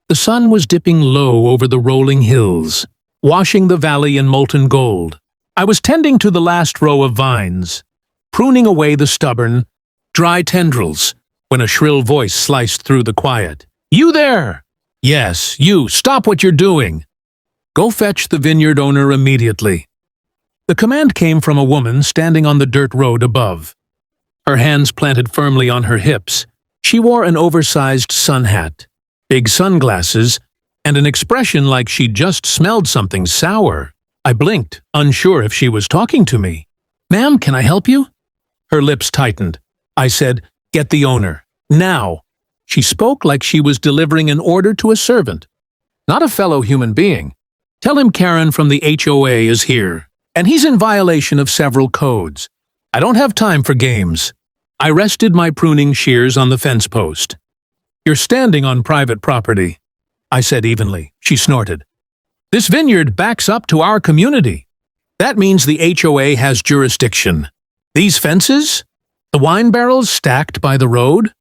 The sun was dipping low over the rolling hills, washing the valley in molten gold. I was tending to the last row of vines, pruning away the stubborn, dry tendrils, when a shrill voice sliced through the quiet. "You there!" "Yes, you, stop what you're doing. Go fetch the vineyard owner immediately." The command came from a woman standing on the dirt road above. Her hands planted firmly on her hips, she wore an oversized sun hat, big sunglasses, and an expression like she'd just smelled something sour. I blinked, unsure if she was talking to me. "Ma'am, can I help you?" Her lips tightened. I said, "Get the owner. Now." She spoke like she was delivering an order to a servant, not a fellow human being. "Tell him Karen from the HOA is here, and he's in violation of several codes. I don't have time for games." I rested my pruning shears on the fence post. "You're standing on private property," I said evenly. She snorted. "This vineyard backs up to our community. That means the HOA has jurisdiction. These fences, the wine barrels stacked by the road,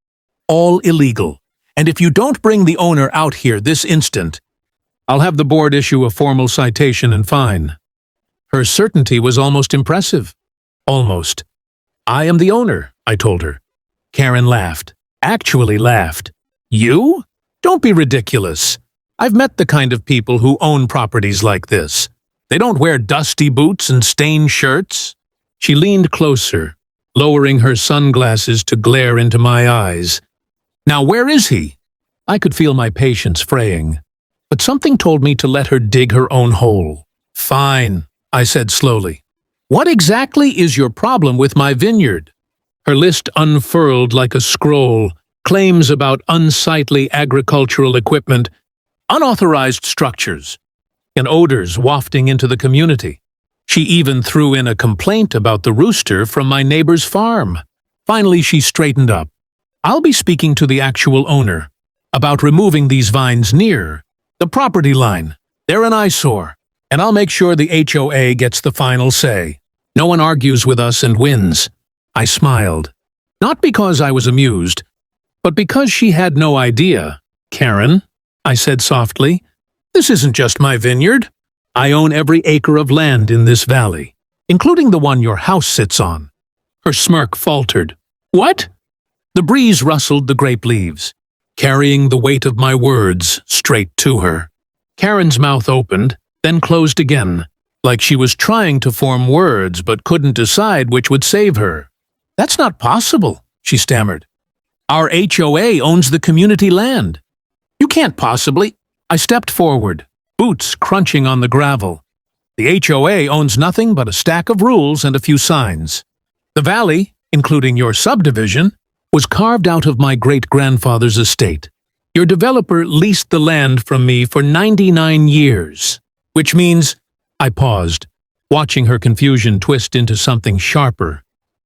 all illegal. And if you don't bring the owner out here this instant, I'll have the board issue a formal citation and fine." Her certainty was almost impressive. Almost. "I am the owner," I told her. Karen laughed. Actually laughed. "You? Don't be ridiculous. I've met the kind of people who own properties like this. They don't wear dusty boots and stained shirts." She leaned closer, lowering her sunglasses to glare into my eyes. "Now where is he?" I could feel my patience fraying, but something told me to let her dig her own hole. "Fine," I said slowly. "What exactly is your problem with my vineyard?" Her list unfurled like a scroll, claims about unsightly agricultural equipment, unauthorized structures, and odors wafting into the community. She even threw in a complaint about the rooster from my neighbor's farm. Finally, she straightened up. "I'll be speaking to the actual owner about removing these vines near the property line. They're an eyesore, and I'll make sure the HOA gets the final say. No one argues with us and wins." I smiled. Not because I was amused, but because she had no idea. "Karen," I said softly, "this isn't just my vineyard. I own every acre of land in this valley, including the one your house sits on." Her smirk faltered. "What?" The breeze rustled the grape leaves, carrying the weight of my words straight to her. Karen's mouth opened, then closed again, like she was trying to form words but couldn't decide which would save her. "That's not possible," she stammered. "Our HOA owns the community land. You can't possibly—" I stepped forward, boots crunching on the gravel. "The HOA owns nothing but a stack of rules and a few signs. The valley, including your subdivision, was carved out of my great-grandfather's estate. Your developer leased the land from me for 99 years, which means—" I paused, watching her confusion twist into something sharper.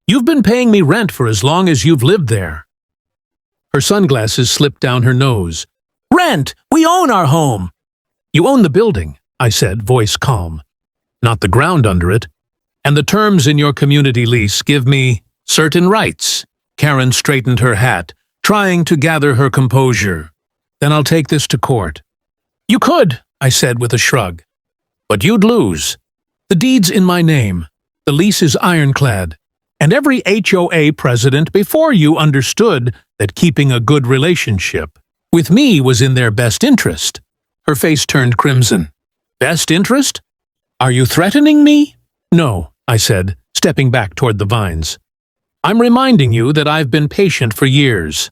"You've been paying me rent for as long as you've lived there." Her sunglasses slipped down her nose. "Rent! We own our home!" "You own the building," I said, voice calm. "Not the ground under it. And the terms in your community lease give me certain rights." Karen straightened her hat, trying to gather her composure. "Then I'll take this to court." "You could," I said with a shrug. "But you'd lose. The deed's in my name. The lease is ironclad. And every HOA president before you understood that keeping a good relationship with me was in their best interest." Her face turned crimson. "Best interest? Are you threatening me?" "No," I said, stepping back toward the vines. "I'm reminding you that I've been patient for years.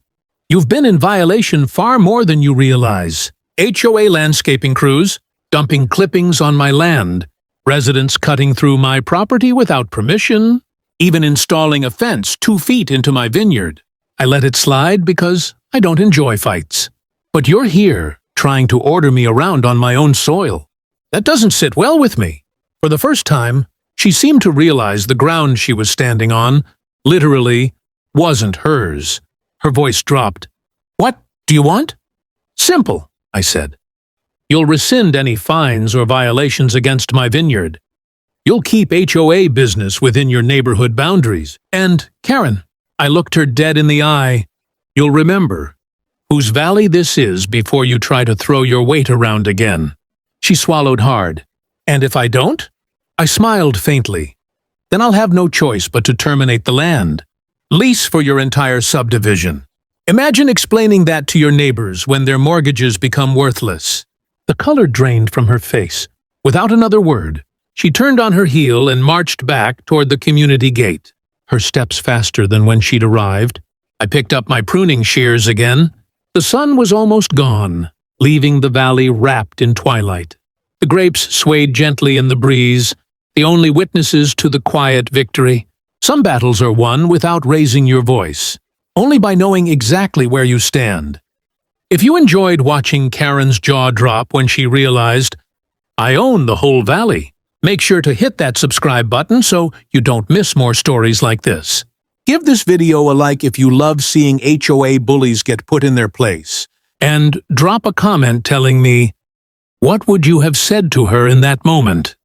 You've been in violation far more than you realize. HOA landscaping crews, dumping clippings on my land, residents cutting through my property without permission, even installing a fence 2 feet into my vineyard. I let it slide because I don't enjoy fights. But you're here, trying to order me around on my own soil. That doesn't sit well with me." For the first time, she seemed to realize the ground she was standing on, literally, wasn't hers. Her voice dropped. "What do you want?" "Simple," I said. "You'll rescind any fines or violations against my vineyard. You'll keep HOA business within your neighborhood boundaries. And, Karen," I looked her dead in the eye, "you'll remember whose valley this is before you try to throw your weight around again." She swallowed hard. "And if I don't?" I smiled faintly. "Then I'll have no choice but to terminate the land. Lease for your entire subdivision." Imagine explaining that to your neighbors when their mortgages become worthless. The color drained from her face. Without another word, she turned on her heel and marched back toward the community gate, her steps faster than when she'd arrived. I picked up my pruning shears again. The sun was almost gone, leaving the valley wrapped in twilight. The grapes swayed gently in the breeze, the only witnesses to the quiet victory. Some battles are won without raising your voice, only by knowing exactly where you stand. If you enjoyed watching Karen's jaw drop when she realized, "I own the whole valley," make sure to hit that subscribe button so you don't miss more stories like this. Give this video a like if you love seeing HOA bullies get put in their place. And drop a comment telling me, what would you have said to her in that moment?